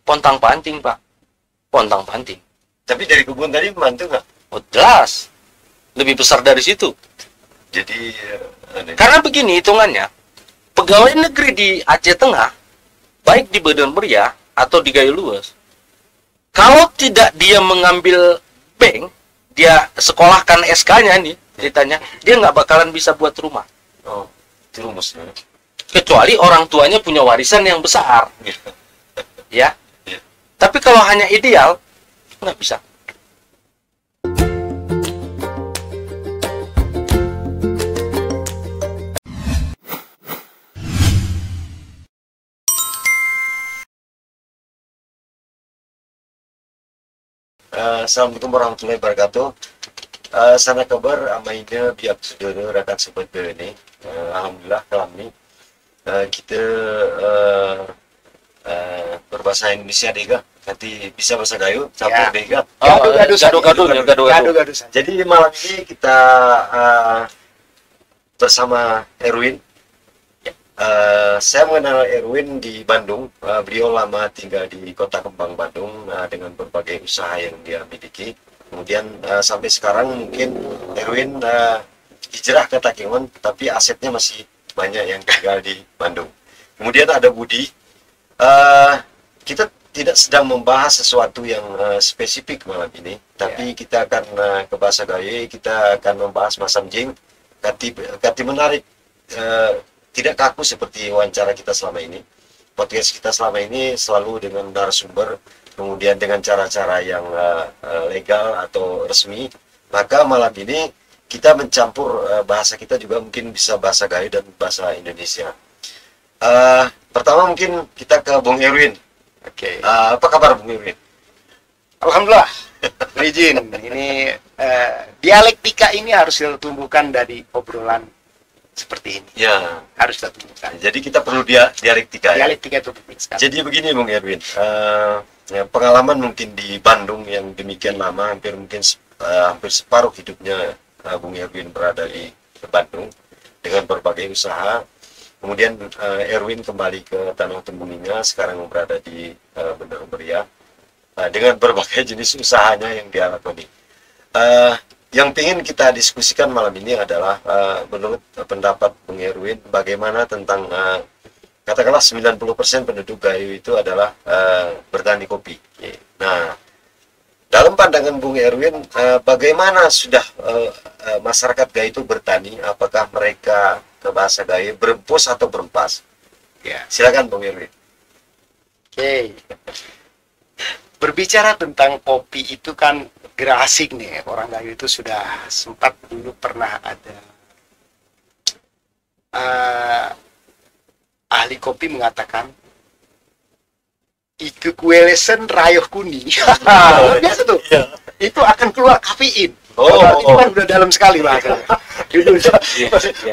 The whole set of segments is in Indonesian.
Pontang-panting, Pak. Pontang-panting. Tapi dari kebun tadi membantu nggak? Oh, jelas. Lebih besar dari situ. Jadi Karena begini hitungannya. Pegawai negeri di Aceh Tengah, baik di Badan Meriah atau di Gayo Luas, kalau tidak dia mengambil bank, dia sekolahkan SK-nya nih, ceritanya, dia nggak bakalan bisa buat rumah. oh, itu rumusnya. Kecuali orang tuanya punya warisan yang besar. Ya. Iya. Tapi kalau hanya ideal, nggak bisa. Assalamualaikum warahmatullahi wabarakatuh. Sana kabar amaina biak saudara rakan sobat ini. Alhamdulillah kami kita berbahasa Indonesia dega. Nanti bisa bahasa Gayo campur Ya. dega. Gaduh-gaduh. Jadi malam ini kita bersama Erwin. Saya mengenal Erwin di Bandung. Beliau lama tinggal di Kota Kembang, Bandung, dengan berbagai usaha yang dia miliki. Kemudian sampai sekarang mungkin Erwin hijrah ke Takengon, tapi asetnya masih banyak yang tinggal di Bandung. Kemudian ada Budi. Kita tidak sedang membahas sesuatu yang spesifik malam ini, tapi kita akan ke bahasa Gayo. Kita akan membahas Masam Jing, kati menarik. Tidak kaku seperti wawancara kita selama ini. Podcast kita selama ini selalu dengan narasumber, kemudian dengan cara-cara yang legal atau resmi. Maka malam ini kita mencampur bahasa kita juga, mungkin bisa bahasa Gayo dan bahasa Indonesia. Pertama mungkin kita ke Bung Erwin. Oke. Apa kabar Bung Erwin? Alhamdulillah. Izin. Ini dialektika ini harus ditumbuhkan dari obrolan seperti ini. Ya, Harus ditumbuhkan. jadi kita perlu dialektika. Ya? Dialektika itu penting sekali. Jadi begini Bung Erwin, pengalaman mungkin di Bandung yang demikian lama, hampir separuh hidupnya Bung Erwin berada di Bandung dengan berbagai usaha. Kemudian Erwin kembali ke Tanah Tembuninga, sekarang berada di Bandar Meriah dengan berbagai jenis usahanya yang dia lakoni. Yang ingin kita diskusikan malam ini adalah menurut pendapat Bung Erwin, bagaimana tentang katakanlah 90% penduduk Gayo itu adalah bertani kopi. Nah, dalam pandangan Bung Erwin, bagaimana sudah masyarakat Gayo itu bertani? Apakah mereka ke bahasa Gayo berempus atau berempas? Ya. Silakan Bung Erwin. Oke. Berbicara tentang kopi itu kan gerasik nih. Orang Gayo itu sudah sempat dulu pernah ada ahli kopi mengatakan Ike kuelesen rayoh kuning. Luar biasa tuh. Itu akan keluar kafein. Itu kan udah dalam sekali bahasanya.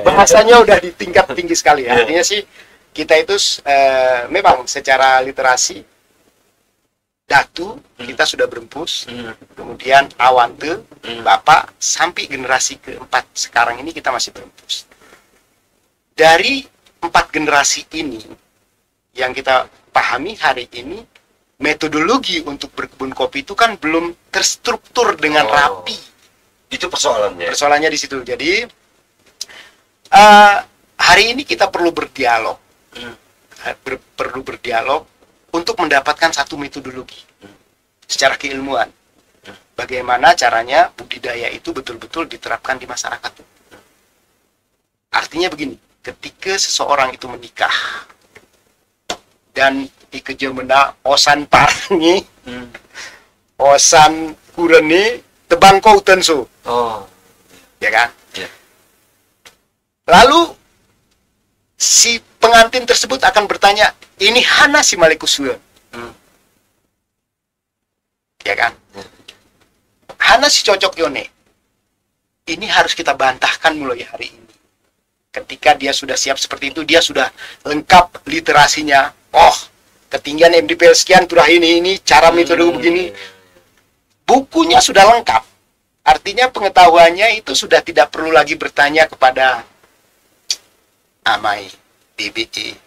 Bahasanya udah di tingkat tinggi sekali ya. Artinya sih kita itu memang secara literasi datu kita sudah berempus, kemudian awante, bapak, sampai generasi keempat sekarang ini kita masih berempus. Dari 4 generasi ini yang kita pahami hari ini, metodologi untuk berkebun kopi itu kan belum terstruktur dengan rapi. Itu persoalannya. Persoalannya di situ. Jadi hari ini kita perlu berdialog, perlu berdialog untuk mendapatkan satu metodologi secara keilmuan. Bagaimana caranya budidaya itu betul-betul diterapkan di masyarakat. Artinya begini, ketika seseorang itu menikah dan ikejemena osan parangi, osan kureni tebang kau tensu. Ya kan? Ya. Lalu si pengantin tersebut akan bertanya, ini hana si malekusue. Ya kan? Hana si cocok yone. Ini harus kita bantahkan mulai hari ini. Ketika dia sudah siap seperti itu, dia sudah lengkap literasinya. Oh, ketinggian MDPL sekian, turah ini, cara metode begini. Bukunya sudah lengkap. Artinya pengetahuannya itu sudah tidak perlu lagi bertanya kepada amai, BBE.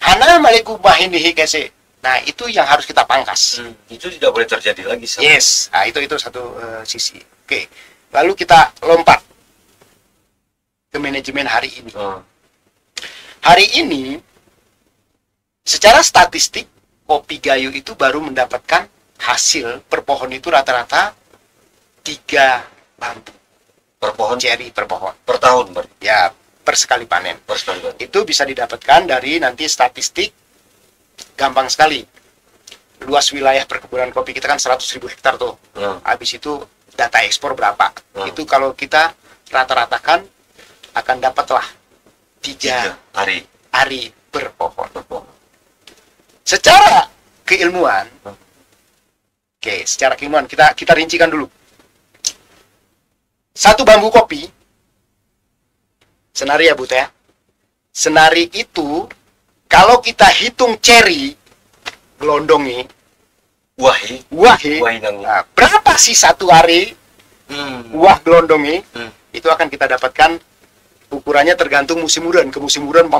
Hana maliku mahinihi kese. Nah, itu yang harus kita pangkas. Itu tidak boleh terjadi lagi. Yes, nah, itu satu sisi. Oke, lalu kita lompat ke manajemen hari ini. Hari ini, secara statistik, kopi Gayo itu baru mendapatkan hasil per pohon itu rata-rata 3 bambu. Per pohon? Cherry per pohon. Per tahun berarti? Ya, per sekali panen. Per sekali panen. Itu bisa didapatkan dari nanti statistik, gampang sekali. Luas wilayah perkebunan kopi kita kan 100.000 hektar tuh. Habis itu data ekspor berapa. Itu kalau kita rata-ratakan akan dapatlah 3 ari per pohon. Secara keilmuan, secara keilmuan kita rincikan dulu. Satu bambu kopi, senari ya Bu Teh. Senari itu kalau kita hitung cherry gelondongi, wahi, nah, berapa sih satu hari wah gelondongi? Itu akan kita dapatkan, ukurannya tergantung musim hujan. Ke musim hujan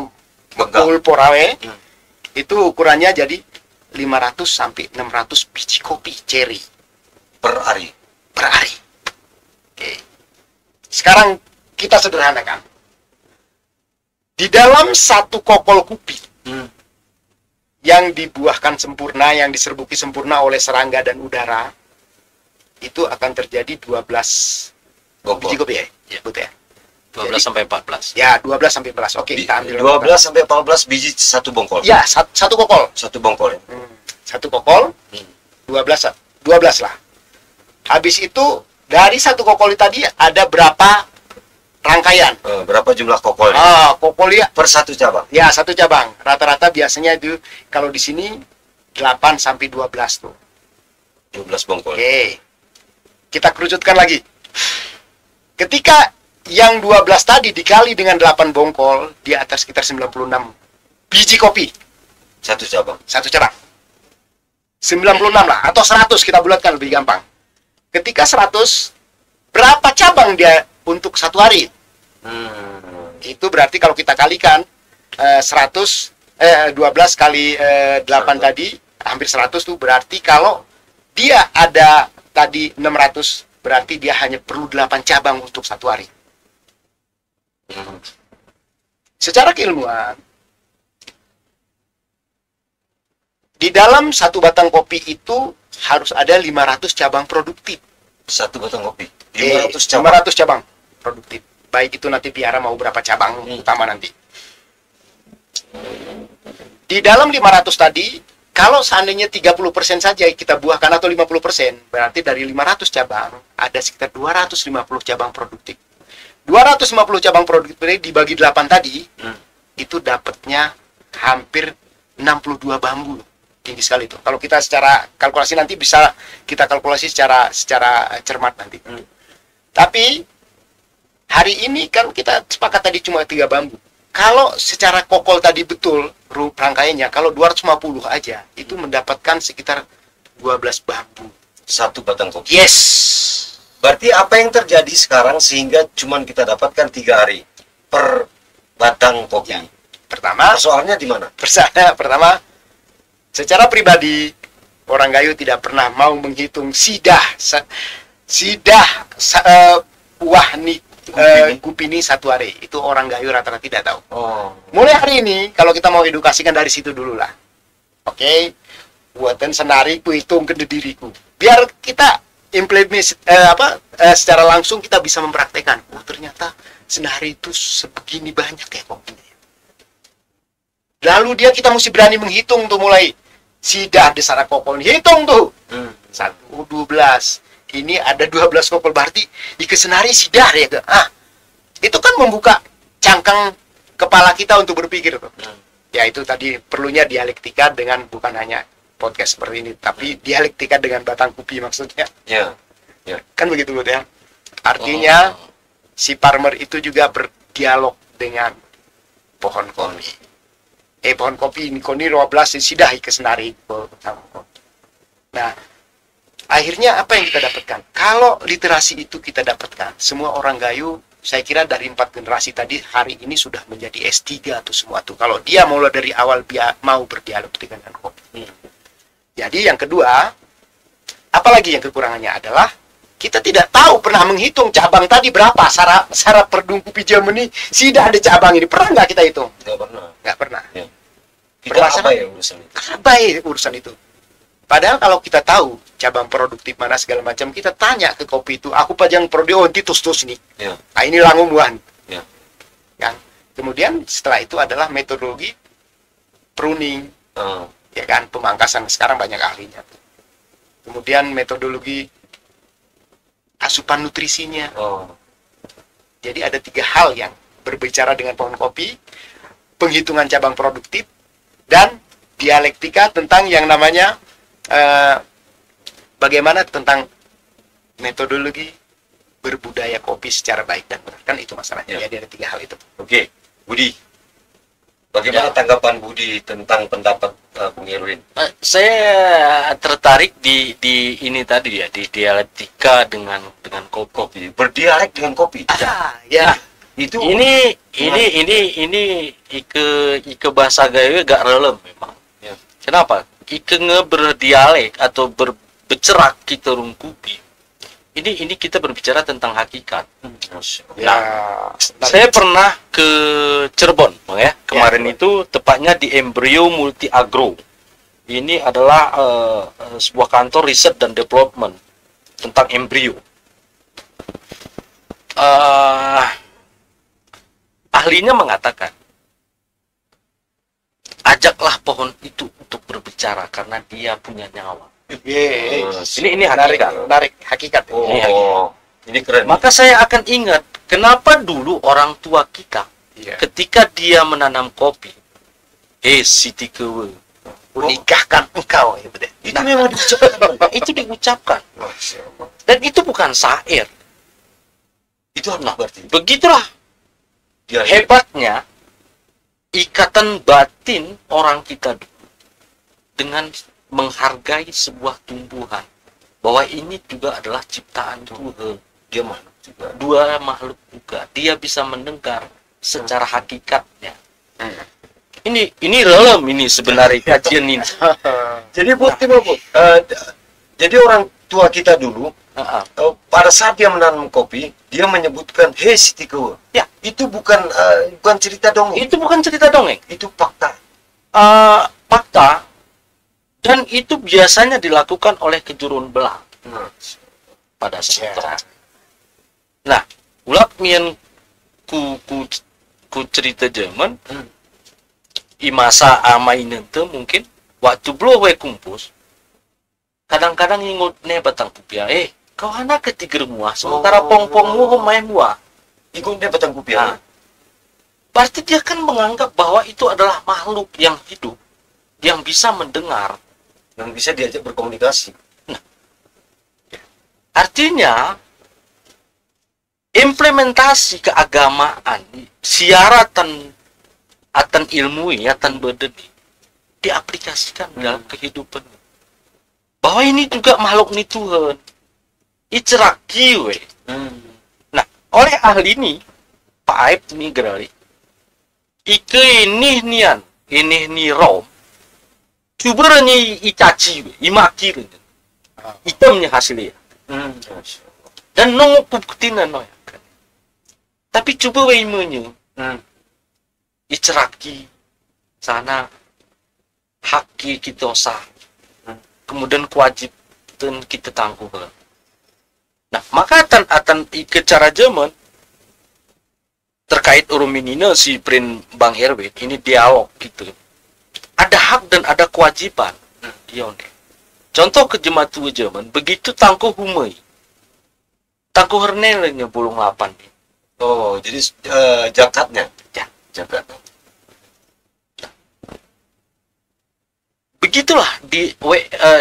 bekul porawe, itu ukurannya jadi 500 sampai 600 biji kopi cherry per hari. Oke. Sekarang kita sederhanakan. Di dalam satu kokol kopi yang dibuahkan sempurna, yang diserbuki sempurna oleh serangga dan udara, itu akan terjadi 12 biji kopi ya? Betul ya? 12 sampai 14. Ya, 12 sampai 14. Oke, kita ambil 12 sampai 14 biji satu bongkol. Ya, satu kokol. Satu bongkol ya. Satu kokol 12 lah. Habis itu dari satu kokol tadi ada berapa rangkaian? Berapa jumlah kokol? Kokol ya per satu cabang. Ya, satu cabang. Rata-rata biasanya itu kalau di sini 8 sampai 12 tuh. 12 bongkol. Oke. Kita kerucutkan lagi. Ketika yang 12 tadi dikali dengan 8 bongkol, di atas sekitar 96 biji kopi. Satu cabang. 96 lah, atau 100 kita bulatkan lebih gampang. Ketika 100, berapa cabang dia untuk satu hari? Itu berarti kalau kita kalikan 12 kali 8 tadi, hampir 100 tuh, berarti kalau dia ada tadi 600, berarti dia hanya perlu 8 cabang untuk satu hari. Secara keilmuan, di dalam satu batang kopi itu harus ada 500 cabang produktif. Satu batang kopi 500 cabang. 500 cabang produktif. Baik itu nanti piara mau berapa cabang utama nanti. Di dalam 500 tadi, kalau seandainya 30% saja kita buahkan atau 50%, berarti dari 500 cabang ada sekitar 250 cabang produktif. 250 cabang produktif ini dibagi 8 tadi, itu dapatnya hampir 62 bambu. Tinggi sekali itu. Kalau kita secara kalkulasi nanti bisa kita kalkulasi secara cermat nanti. Tapi hari ini kan kita sepakat tadi cuma 3 bambu. Kalau secara kokol tadi betul rangkaiannya, kalau 250 aja itu mendapatkan sekitar 12 bambu Satu batang kopi. Yes. Berarti apa yang terjadi sekarang sehingga cuma kita dapatkan 3 hari per batang kopi? Ya. Pertama, soalnya di mana? Pertama, secara pribadi orang Gayo tidak pernah mau menghitung wahni kupini satu hari. Itu orang Gayo rata-rata tidak tahu. Mulai hari ini kalau kita mau edukasikan dari situ dulu lah. Oke, buatan senari ku hitung ke diriku. Biar kita secara langsung kita bisa mempraktekkan. Oh, ternyata senari itu sebegini banyak ya kopinya. Lalu kita mesti berani menghitung tuh, mulai sidah di sana kokol, hitung tuh 1, 12, ini ada 12 kokol, berarti di kesenari sidah ya. Itu kan membuka cangkang kepala kita untuk berpikir tuh. Ya itu tadi perlunya dialektika dengan bukan hanya podcast seperti ini, tapi dialektika dengan batang kopi maksudnya. Kan begitu Bu ya. Artinya si farmer itu juga berdialog dengan pohon kopi. Pohon kopi ini koni 12 sidah ke senari. Nah, akhirnya apa yang kita dapatkan? Kalau literasi itu kita dapatkan, semua orang Gayo, saya kira dari 4 generasi tadi hari ini sudah menjadi S3 atau semua tuh. Kalau dia mulai dari awal mau berdialog dengan kopi. Jadi yang kedua, apalagi yang kekurangannya adalah kita tidak tahu pernah menghitung cabang tadi berapa. Sarap Perdung Kopi Germany tidak ada cabang ini. Pernah nggak kita hitung? Nggak pernah. Ya. Kita apa ya urusan itu? Apa ya urusan itu? Padahal kalau kita tahu cabang produktif mana segala macam, kita tanya ke kopi itu, aku pajang prodi titus nih. Ya. Nah ini langumuan. Ya. Yang kemudian setelah itu adalah metodologi pruning, ya kan, pemangkasan, sekarang banyak ahlinya. Kemudian metodologi asupan nutrisinya. Jadi ada 3 hal yang berbicara dengan pohon kopi, penghitungan cabang produktif, dan dialektika tentang yang namanya bagaimana tentang metodologi berbudaya kopi secara baik dan benar. Kan itu masalahnya. Jadi ada 3 hal itu. Oke, Budi. Bagaimana tanggapan Budi tentang pendapat Bung Erwin? Saya tertarik di ini tadi ya, di dialektika dengan kopi. Berdialek dengan kopi. Ya. Itu Ini ike bahasa Gayo gak relem memang. Ya. Kenapa? Ike berdialek atau bercerak kita orang kopi. Ini kita berbicara tentang hakikat. Ya. Saya pernah ke Cirebon, ya. Kemarin itu tepatnya di Embrio Multi Agro. Ini adalah sebuah kantor riset dan development tentang embrio. Ahlinya mengatakan, ajaklah pohon itu untuk berbicara karena dia punya nyawa. Ini menarik hakikat. Ini keren. Maka saya akan ingat kenapa dulu orang tua kita ketika dia menanam kopi, Siti Kewe, nikahkan engkau, ya betul. Itu memang diucapkan. Itu diucapkan. Dan itu bukan syair. Itu apa berarti? Begitulah hebatnya ikatan batin orang kita dulu dengan menghargai sebuah tumbuhan, bahwa ini juga adalah ciptaan Tuhan. Dia makhluk juga. Dua makhluk juga. Dia bisa mendengar secara hakikatnya. Ini relem ini sebenarnya kajian ini. Jadi jadi orang tua kita dulu pada saat dia menanam kopi, dia menyebutkan Siti Kewe. Ya, itu bukan cerita dongeng. Itu bukan cerita dongeng. Itu fakta. Fakta. Dan itu biasanya dilakukan oleh kejurun belah pada saat itu. Nah, ulat mien ku cerita Jerman, imasa amain itu mungkin waktu belum we kumpus, kadang-kadang ingut ne batang kupia, kau anak ketiga muah, sementara pong-pongmu main muah, Ingut ne batang kupia. Pasti dia kan menganggap bahwa itu adalah makhluk yang hidup, yang bisa mendengar, dan bisa diajak berkomunikasi. Nah, artinya implementasi keagamaan, siaratan atan ilmu atan bedeni diaplikasikan dalam kehidupan. Bahwa ini juga makhluk ni Tuhan. Iceraki we. Nah, oleh ahli ini Pak Aib ni gerali. Ike ini nian, ini ni rom. Coba ni icaci we, imaki we. Hitamnya hasilnya. Dan nongok buktinan no ya. Tapi coba we imunnya. Iceraki sana haki kita sah. Kemudian kewajiban kita tangguh. Nah, maka atan ke cara Jerman terkait uruminina si print Bang Erwin ini dialog gitu. Ada hak dan ada kewajiban. Contoh ke jematu Jerman begitu tangguh humai. Tangguh hernelnya bulung 8. Jadi jakatnya. Jakat. Begitulah di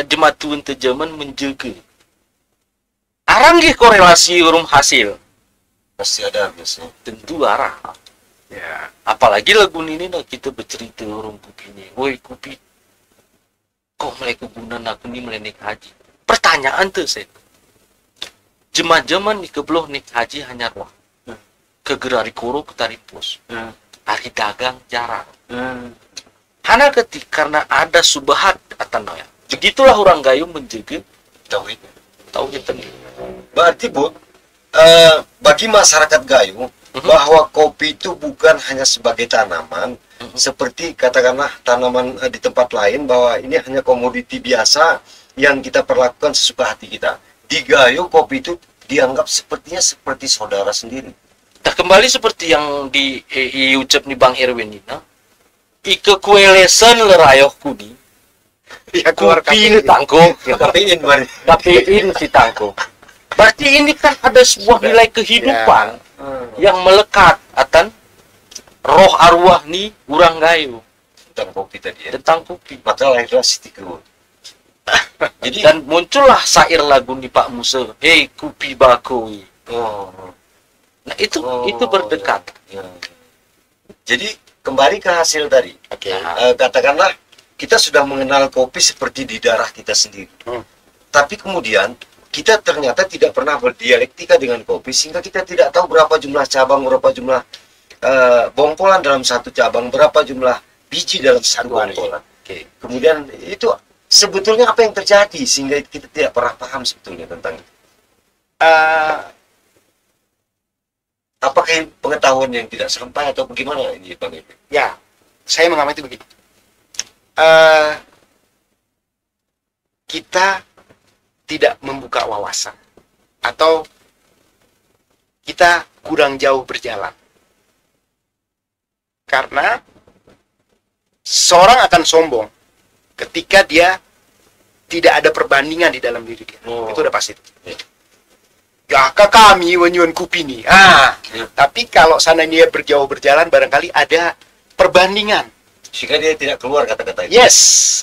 jematu Jerman menjaga. Arang korelasi urum hasil. Pasti ada biasanya. Tentu arah. Ya. Apalagi lagu ini kita bercerita urum kopinya. Woi kopi. Kok mulai kegunan aku ni melenek haji. pertanyaan tuh saya. Jema-jema nih kebeloh nih haji hanya roh. Kegerari kuro ketaripus. Hari dagang jarang. Hana ketik karena ada subahat atanoya. Begitulah orang Gayo menjaga Tauhid. tauhid tadi. Berarti Bu, bagi masyarakat Gayo bahwa kopi itu bukan hanya sebagai tanaman, seperti katakanlah tanaman di tempat lain, bahwa ini hanya komoditi biasa yang kita perlakukan sesuka hati kita. Di Gayo kopi itu dianggap sepertinya seperti saudara sendiri. Nah, kembali seperti yang diucap nih Bang Erwin ini, ike kuelesan lerayoh kudi, Ya keluar kopi ini tanggung, Kafein berarti. kafein si tanggung. Berarti ini kan ada sebuah nilai kehidupan yang melekat atan roh arwah nih orang Gayo Tentang kopi tadi ya. tentang kopi. Maka lahirlah Siti Kewu. Jadi Dan muncullah syair lagu nih Pak Musa, hei kopi bakoi. oh, Nah itu berdekat. ya. Jadi kembali ke hasil tadi. Oke. Katakanlah kita sudah mengenal kopi seperti di darah kita sendiri. Tapi kemudian kita ternyata tidak pernah berdialektika dengan kopi, sehingga kita tidak tahu berapa jumlah cabang, berapa jumlah bongkolan dalam satu cabang, berapa jumlah biji dalam satu bongkolan. Oke. Kemudian itu sebetulnya apa yang terjadi sehingga kita tidak pernah paham sebetulnya tentang itu. Apakah pengetahuan yang tidak sampai atau bagaimana ini Bang Ibu? Ya, saya mengamati begini. Kita tidak membuka wawasan atau kita kurang jauh berjalan. Karena seorang akan sombong ketika dia tidak ada perbandingan di dalam diri dia. Itu udah pasti. Ya, kami wenyuan kupi nih. Tapi kalau sana dia berjauh berjalan, barangkali ada perbandingan. Sehingga dia tidak keluar kata-kata itu. Yes,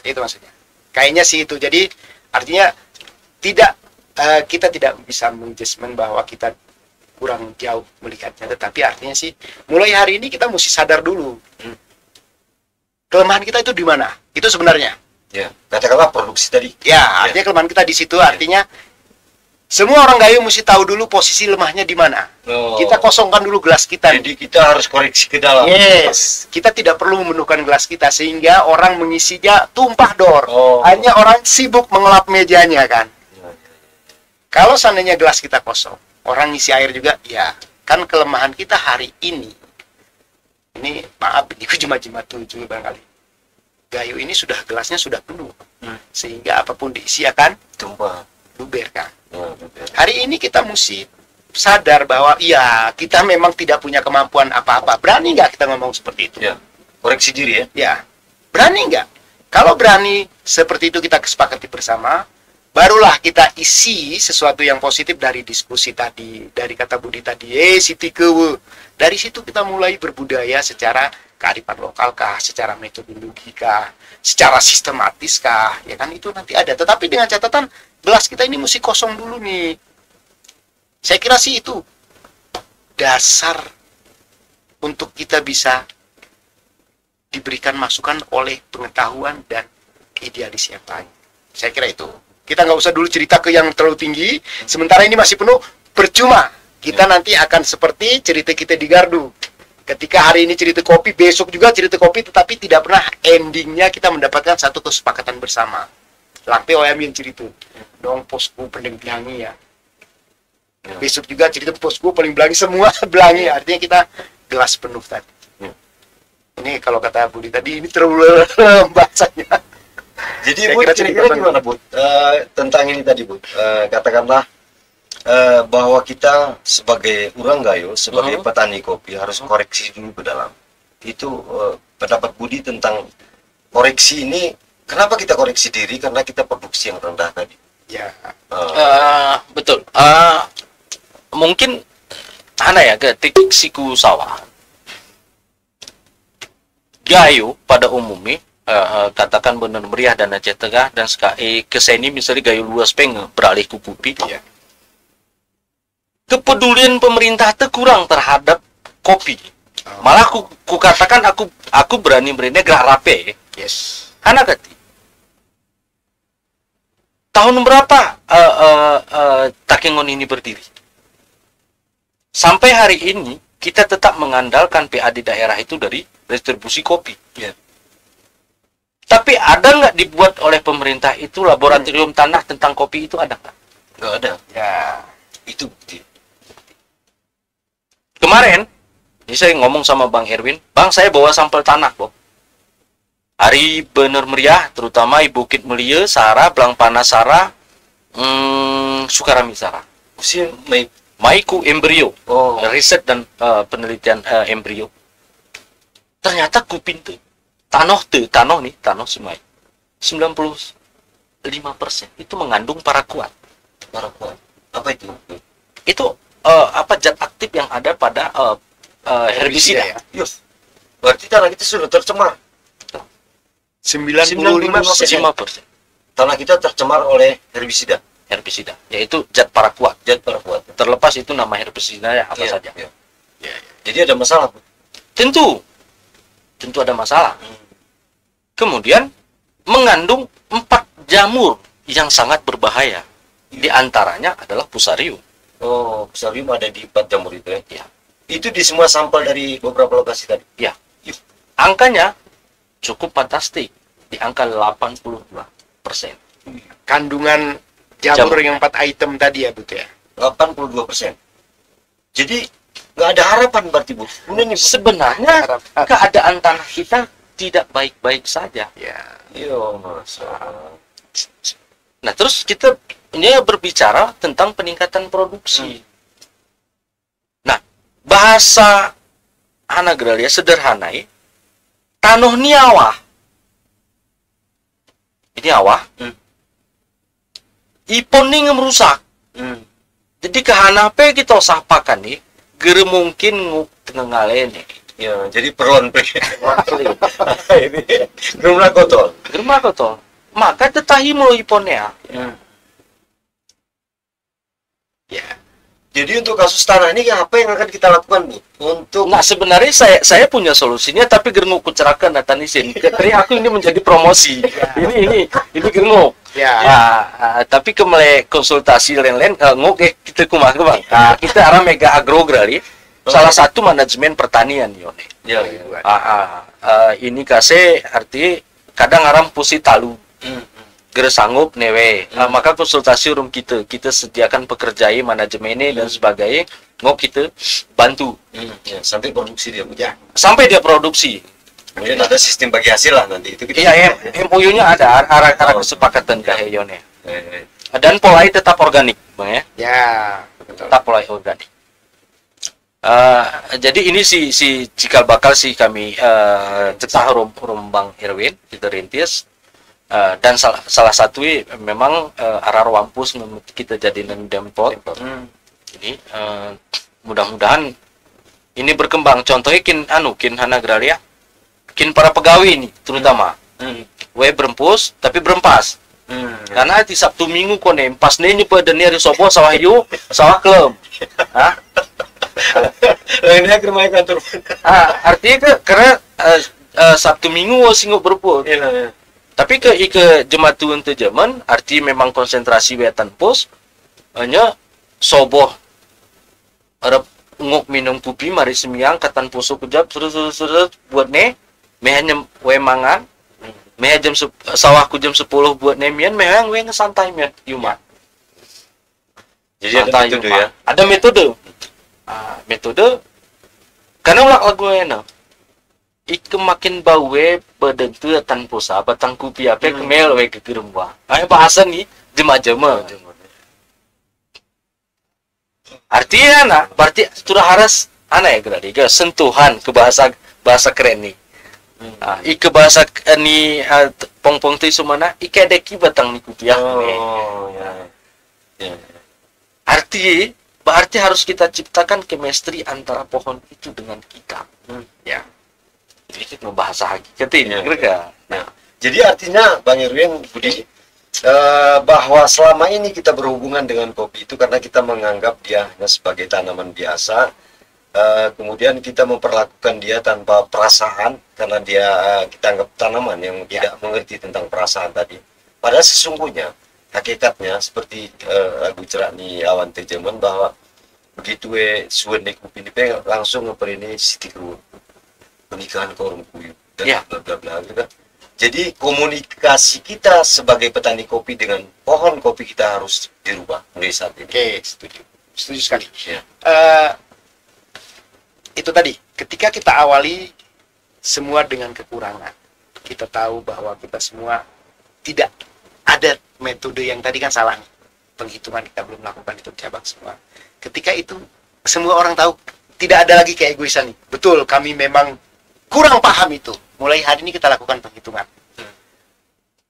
itu maksudnya. Kayaknya sih itu. Jadi artinya kita tidak bisa menjudgment bahwa kita kurang jauh melihatnya. Tetapi artinya sih, mulai hari ini kita mesti sadar dulu. Kelemahan kita itu di mana? Itu sebenarnya. Ya, katakanlah produksi tadi. Ya, artinya kelemahan kita di situ. Artinya semua orang Gayo mesti tahu dulu posisi lemahnya di mana. Kita kosongkan dulu gelas kita. Jadi kita harus koreksi ke dalam. Yes, kita tidak perlu memenuhkan gelas kita sehingga orang mengisinya tumpah dor. Hanya orang sibuk mengelap mejanya kan. Kalau seandainya gelas kita kosong, orang ngisi air juga, ya kan kelemahan kita hari ini. Ini maaf, ini cuma tujuh barangkali. Gayo ini gelasnya sudah penuh, sehingga apapun diisi akan Tumpah. luber kan. Hari ini kita mesti sadar bahwa iya kita memang tidak punya kemampuan apa-apa. Berani nggak kita ngomong seperti itu? Ya, koreksi diri ya. Ya, berani nggak? Kalau berani seperti itu kita kesepakati bersama, barulah kita isi sesuatu yang positif dari diskusi tadi, dari kata Budi tadi. Siti Kewu. Dari situ kita mulai berbudaya secara kearifan lokal kah, secara metodologi kah, secara sistematis kah, ya kan itu nanti ada. Tetapi dengan catatan gelas kita ini mesti kosong dulu nih. Saya kira sih itu dasar untuk kita bisa diberikan masukan oleh pengetahuan dan idealis yang lain. Saya kira itu. Kita nggak usah dulu cerita ke yang terlalu tinggi, sementara ini masih penuh, percuma. Kita nanti akan seperti cerita kita di Gardu. Ketika hari ini cerita kopi, besok juga cerita kopi, tetapi tidak pernah endingnya kita mendapatkan satu kesepakatan bersama. Lampe oyam yang cerita, dong posku paling belangi ya. Besok juga cerita posku paling belangi, semua belangi. Artinya kita gelas penuh tadi. Ini kalau kata Budi tadi, ini terlalu bahasanya. Jadi Bu, kira-kira gimana Bu? Tentang ini tadi Bu, katakanlah bahwa kita sebagai orang Gayo, sebagai petani kopi harus koreksi dulu ke dalam. Itu pendapat Budi tentang koreksi ini. Kenapa kita koreksi diri? Karena kita produksi yang rendah tadi. Ya. Betul. Mungkin ketik siku sawah. Gayo pada umumnya katakan benar meriah dan Aceh Tengah dan keseni misalnya Gayo luas peng beralih ke kopi. Ya. Kepedulian pemerintah itu kurang terhadap kopi. Malah ku katakan aku berani gerak rapi. Yes. Karena ketik tahun berapa Takengon ini berdiri? Sampai hari ini kita tetap mengandalkan PA di daerah itu dari distribusi kopi. Ya. Tapi ada nggak dibuat oleh pemerintah itu laboratorium tanah tentang kopi itu, ada nggak? Nggak ada. Ya. Itu bukti. Kemarin, ini saya ngomong sama Bang Erwin, Bang saya bawa sampel tanah, Bob. Hari bener meriah, terutama di Bukit Mulia, Sara, Blang Panas Sara, Sukarami Sara. Usia Maiku embrio, Oh. riset dan penelitian embrio. Ternyata kupin tuh, tanah semai 95% itu mengandung paraquat. Paraquat. Apa itu? Itu zat aktif yang ada pada herbisida. ya. Yus. Berarti tanah kita sudah tercemar. 95%. 5% Tanah kita tercemar oleh herbisida. herbisida, yaitu zat paraquat. Zat paraquat. Terlepas itu nama herbisida apa saja. Iya. Jadi ada masalah, Bu. Tentu ada masalah. Kemudian mengandung 4 jamur yang sangat berbahaya. Di antaranya adalah Fusarium. Oh, Fusarium ada di 4 jamur itu ya? Ya. Itu di semua sampel dari beberapa lokasi tadi? Ya. Angkanya cukup fantastik, di angka 82%. Kandungan jamur yang 4 item tadi ya, Bu ya. 82%. Jadi nggak ada harapan berarti, Bu. Benar nih, Bu. Sebenarnya keadaan tanah kita tidak baik-baik saja. Ya. Iya, Mas. Nah, terus kita ini berbicara tentang peningkatan produksi. Nah, bahasa Anagralia sederhana ya. Tanah ni awah. Ini awah. Ipon ni ngemerusak. Jadi kehanape kita usahakan nih, gere mungkin nguk tengah nih. Ya, jadi perlon ini gerumlah kotor. Germa kotor. Maka tetahi mo iponnya. Ya. Jadi untuk kasus tanah ini apa yang akan kita lakukan, Bu? Untuk Nah, sebenarnya saya punya solusinya, tapi gernguk kucerakan data nisin. Jadi aku ini menjadi promosi. Ini gernguk. Ya. Tapi kemele konsultasi lain-lain nguk kita kumah Bang. Kita arah mega agro grali. Salah satu manajemen pertanian yone. ya, Ini kase arti kadang aram pusi talu. Gere sanggup newe. Maka konsultasi room kita sediakan pekerjai manajemennya dan sebagainya. Ngok kita bantu ya, sampai produksi dia, Bu. Ya. sampai dia produksi. Kemudian ada sistem bagi hasil lah nanti itu kita. Iya, MOU-nya ada arah kesepakatan kaheyone. Dan polanya tetap organik, Bang ya. Ya. Betul. Tetap polanya organik. Jadi ini si cikal bakal sih kami cetah Bang Erwin kita rintis. Dan salah satu memang arah wampus kita jadiin dempot. Jadi mudah-mudahan ini berkembang. Contohnya kin Hanagralia, kin para pegawai ini terutama. Berempus tapi berempas. Karena di Sabtu Minggu kone pas nenyu pada hari sobo sawah hiu sawah klem. Lainnya ke rumah kantor. Artinya karena Sabtu Minggu singgup berempus. Iya. Tapi ke jematuan te zaman arti memang konsentrasi wetan pos hanya soboh arep nguk minum kopi mari semiang katan pusu kejap terus buat hanya we mangan jam sawahku jam 10 buat mian yang we ngesantai mian yuma. Jadi ada metode ya. Ada metode karena ulah lagu enak. Ike makin bawe berdentu tanpa sahabat tangku piape kemel we ke gerumba. Bahasa nih jema-jema. Artinya berarti sudah harus ya geradiga sentuhan ke bahasa keren nih. Ike bahasa ni pong-pong tu sumana ike deki batang ni kupiah. Oh ya. Berarti harus kita ciptakan chemistry antara pohon itu dengan kita. Ya. Sedikit membahas hakikat ini, Nah, jadi artinya Bang Erwin Budi bahwa selama ini kita berhubungan dengan kopi itu karena kita menganggap dia hanya sebagai tanaman biasa, kemudian kita memperlakukan dia tanpa perasaan karena dia kita anggap tanaman yang tidak mengerti tentang perasaan tadi. Padahal sesungguhnya hakikatnya seperti lagu cerak ni awan tejaman bahwa begitu suwen kopi ni langsung ini siti keluar pernikahan korong kuyu dan bla bla bla gitu kan. Jadi komunikasi kita sebagai petani kopi dengan pohon kopi kita harus dirubah mulai saat ini. Oke, setuju sekali. Ya. Itu tadi, ketika kita awali semua dengan kekurangan, kita tahu bahwa kita semua tidak ada metode yang tadi kan salah nih. Penghitungan kita belum melakukan itu cabang semua. Ketika itu semua orang tahu tidak ada lagi keegoisan nih. Betul, kami memang kurang paham itu. Mulai hari ini kita lakukan penghitungan.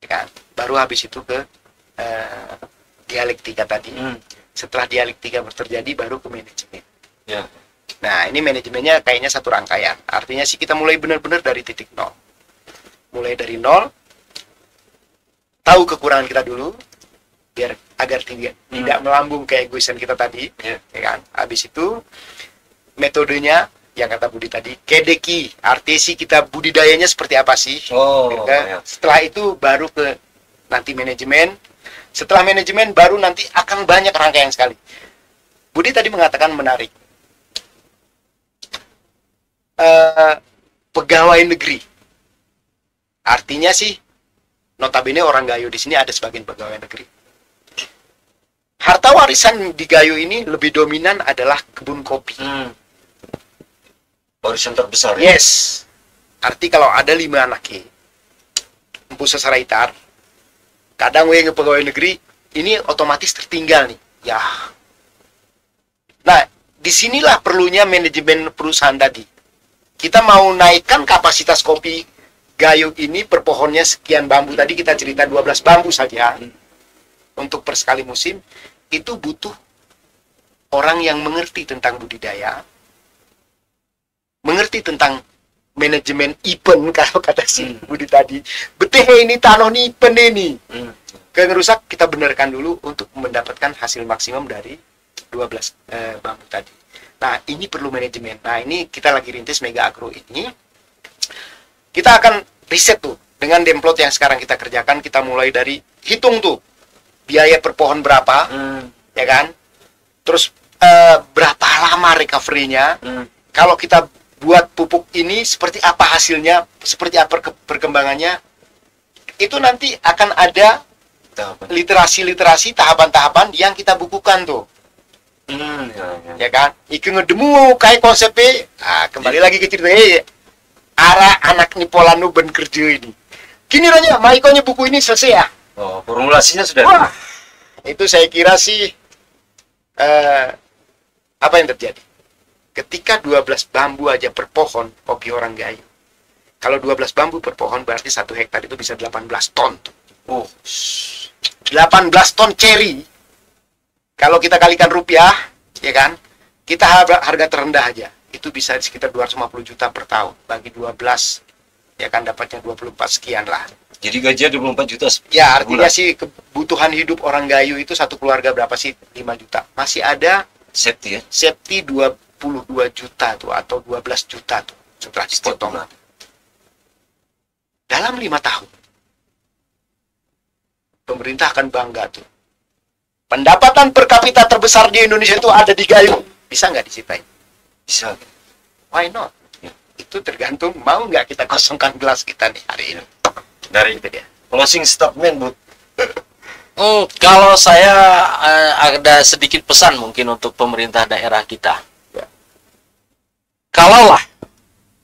Ya kan? Baru habis itu ke dialektika tadi. Setelah dialektika terjadi baru ke manajemen. Ya. Nah, ini manajemennya kayaknya satu rangkaian. Artinya sih kita mulai benar-benar dari titik nol. Mulai dari nol, tahu kekurangan kita dulu, biar agar tidak melambung keegoisan kita tadi, ya kan? Habis itu metodenya yang kata Budi tadi, kedeki, artinya sih kita budidayanya seperti apa sih? Ya. Setelah itu baru ke nanti manajemen. Setelah manajemen baru nanti akan banyak rangkaian sekali. Budi tadi mengatakan menarik. Pegawai negeri. Artinya sih notabene orang Gayo di sini ada sebagian pegawai negeri. Harta warisan di Gayo ini lebih dominan adalah kebun kopi. Warisan terbesar. Yes. Arti kalau ada 5 anak empu sesaraitar, kadang pegawai negeri ini otomatis tertinggal nih. Ya. Nah, disinilah perlunya manajemen perusahaan tadi. Kita mau naikkan kapasitas kopi Gayo ini per pohonnya sekian bambu. Tadi kita cerita 12 bambu saja. Untuk per sekali musim, itu butuh orang yang mengerti tentang budidaya, mengerti tentang manajemen event kalau kata si Budi tadi. Beteh ini tanah nih event ini. Kalau rusak kita benarkan dulu untuk mendapatkan hasil maksimum dari 12 bambu tadi. Nah, ini perlu manajemen. Nah, ini kita lagi rintis Mega Agro ini. Kita akan riset tuh dengan demplot yang sekarang kita kerjakan. Kita mulai dari hitung tuh biaya per pohon berapa, ya kan? Terus berapa lama recovery-nya? Kalau kita buat pupuk ini seperti apa hasilnya, seperti apa perkembangannya? Itu nanti akan ada literasi tahapan-tahapan yang kita bukukan tuh. Ya kan? Iki ngedemu kayak konsepnya. Kembali lagi ke cerita arah anak Nipolanu ben kerja ini. Gini ranya, maikonya buku ini selesai ya. Formulasinya sudah. Wah, itu saya kira sih apa yang terjadi? Ketika 12 bambu aja per pohon kopi orang Gayo. Kalau 12 bambu per pohon berarti 1 hektar itu bisa 18 ton. 18 ton cherry. Kalau kita kalikan rupiah, ya kan? Kita harga terendah aja. Itu bisa sekitar 250 juta per tahun. Bagi 12, ya kan dapatnya 24 sekian lah. Jadi gajinya 24 juta. Ya, artinya sih kebutuhan hidup orang Gayo itu satu keluarga berapa sih? 5 juta. Masih ada safety ya? Safety 22 juta tuh atau 12 juta tuh setelah dipotong. Dalam 5 tahun. Pemerintah akan bangga tuh. Pendapatan per kapita terbesar di Indonesia itu ada di Gayo. Bisa nggak diceritain? Bisa. Why not? Itu tergantung mau nggak kita kosongkan gelas kita nih hari ini. Dari itu dia. Closing statement, Bu. Kalau saya ada sedikit pesan mungkin untuk pemerintah daerah kita. Ya. Kalaulah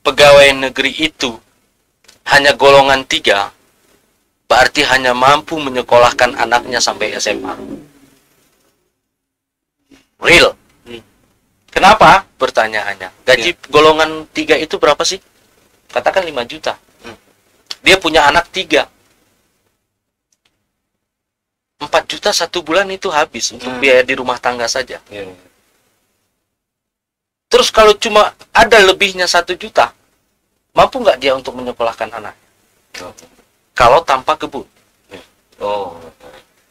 pegawai negeri itu hanya golongan 3, berarti hanya mampu menyekolahkan anaknya sampai SMA. Real. Kenapa? Pertanyaannya. Gaji golongan 3 itu berapa sih? Katakan 5 juta. Dia punya anak 3. 4 juta 1 bulan itu habis untuk biaya di rumah tangga saja. Terus kalau cuma ada lebihnya 1 juta, mampu nggak dia untuk menyekolahkan anak? Kalau tanpa kebun.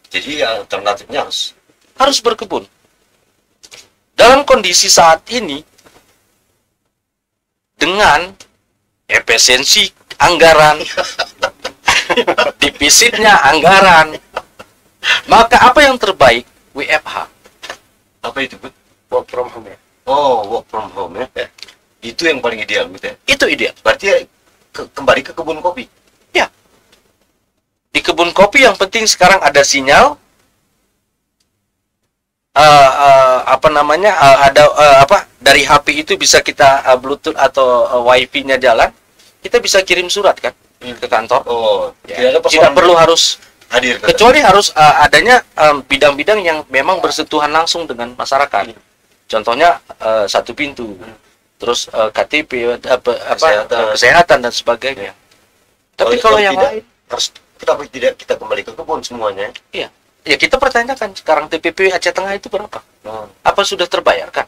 Jadi alternatifnya harus berkebun. Dalam kondisi saat ini, dengan efisiensi anggaran, defisitnya anggaran, Maka apa yang terbaik? WFH. Apa itu, Bud? Work from home ya. Oh, work from home ya. Ya. Itu yang paling ideal, Bud ya. Itu ideal. Berarti ya, kembali ke kebun kopi. Ya. Di kebun kopi yang penting sekarang ada sinyal. Dari HP itu bisa kita Bluetooth atau WiFi-nya jalan. Kita bisa kirim surat kan ke kantor. Oh, Ya. tidak ada Tidak persoalan perlu harus hadir. kecuali harus adanya bidang-bidang yang memang bersentuhan langsung dengan masyarakat. Contohnya satu pintu, terus KTP, kesehatan dan sebagainya. Tapi kalau yang tidak, lain, harus tidak kita kembali ke kebun semuanya. iya, ya kita pertanyakan sekarang TPP Aceh Tengah itu berapa? Oh. Apa sudah terbayarkan?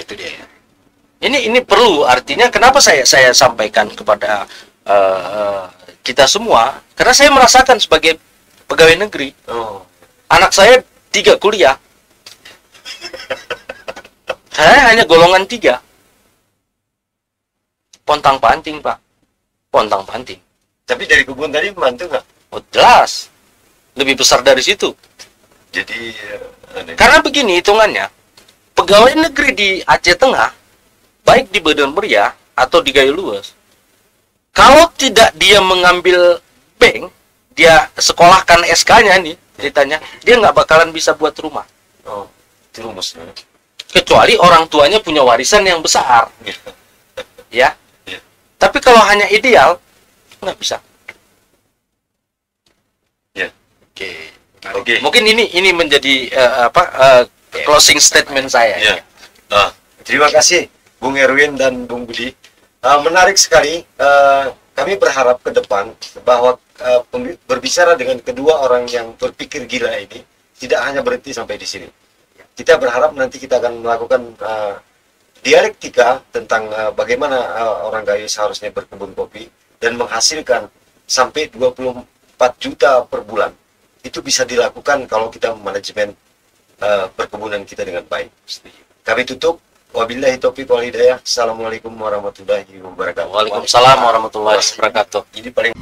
Itu dia ya. Ini perlu, artinya kenapa saya sampaikan kepada kita semua, karena saya merasakan sebagai pegawai negeri, Oh. anak saya 3 kuliah, saya hanya golongan 3, pontang panting Pak, pontang panting. Tapi dari kebun tadi membantu nggak? Oh, jelas lebih besar dari situ. Jadi Karena begini hitungannya, pegawai negeri di Aceh Tengah, baik di Badan Meriah atau di Gayo Luas, kalau tidak dia mengambil bank, dia sekolahkan SK-nya nih, ceritanya, dia nggak bakalan bisa buat rumah. oh, itu rumusnya. Kecuali orang tuanya punya warisan yang besar, ya. Iya. Tapi kalau hanya ideal, nggak bisa. Ya. Oke. Oke. Mungkin ini menjadi closing statement saya. Ya. Terima kasih Bung Erwin dan Bung Budi. Menarik sekali. Kami berharap ke depan bahwa berbicara dengan kedua orang yang berpikir gila ini tidak hanya berhenti sampai di sini. Kita berharap nanti kita akan melakukan dialektika tentang bagaimana orang Gayo seharusnya berkebun kopi dan menghasilkan sampai 24 juta per bulan. Itu bisa dilakukan kalau kita manajemen perkebunan kita dengan baik. Kami tutup. Wabillahi taufiq wal hidayah. Assalamualaikum warahmatullahi wabarakatuh. Waalaikumsalam warahmatullahi wabarakatuh. Ini paling